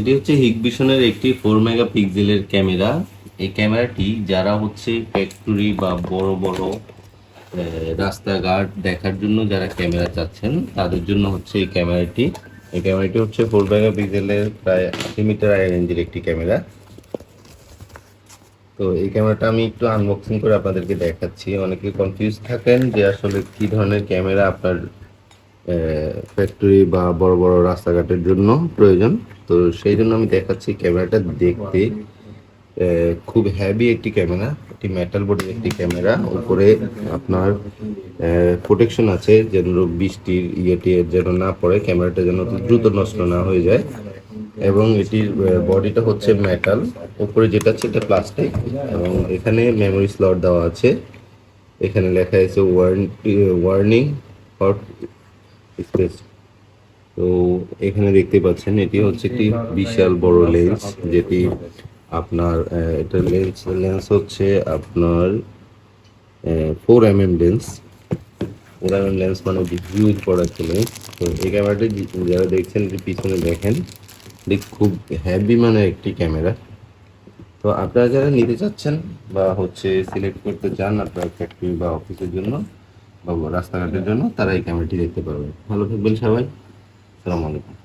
এটি হচ্ছে হিকভিশনের একটি 4 মেগাপিক্সেলের ক্যামেরা। এই ক্যামেরাটি যারা হচ্ছে ফ্যাক্টরি বা বড় বড় রাস্তাঘাট দেখার জন্য যারা ক্যামেরা চাচ্ছেন তাদের জন্য হচ্ছে এই ক্যামেরাটি। এই ক্যামেরাটি হচ্ছে 4 মেগাপিক্সেলের প্রায় 80 মিটার আই রেঞ্জের একটি ক্যামেরা। তো এই ক্যামেরাটা আমি একটু আনবক্সিং করে আপনাদেরকে দেখাচ্ছি। অনেকে কনফিউজ থাকেন যে আসলে কি ধরনের ক্যামেরা আপনার ফ্যাক্টরি বা বড় বড় রাস্তাঘাটের জন্য প্রয়োজন। তো সেই জন্য আমি দেখাচ্ছি ক্যামেরাটা দেখতে খুব হেভি একটি ক্যামেরা, একটি মেটাল বডির একটি ক্যামেরা। উপরে আপনার প্রোটেকশন আছে যেন বৃষ্টির ইয়েটি যেন না পড়ে, ক্যামেরাটা যেন দ্রুত নষ্ট না হয়ে যায়। এবং এটির বডিটা হচ্ছে মেটাল, উপরে যেটা আছে এটা প্লাস্টিক। এবং এখানে মেমোরি স্লট দেওয়া আছে। এখানে লেখা আছে ওয়ার্নিং ফর স্পেস। তো এখানে দেখতে পাচ্ছেন এটি হচ্ছে একটি বিশাল বড় লেন্স, যেটি আপনার এটা লেন্স হচ্ছে আপনার 4mm লেন্স। 4mm লেন্স মানে হিউজ বড় একটা লেন্স। তো এই ক্যামেরাটি যারা দেখছেন এটি পিছনে দেখেন, খুব হেভি মানে একটি ক্যামেরা। তো আপনারা যারা নিতে চাচ্ছেন বা হচ্ছে সিলেক্ট করতে চান আপনার ফ্যাক্টরি বা অফিসের জন্য বা রাস্তাঘাটের জন্য, তারা এই ক্যামেরাটি দেখতে পারবেন। ভালো থাকবেন সবাই, আসসালামু আলাইকুম।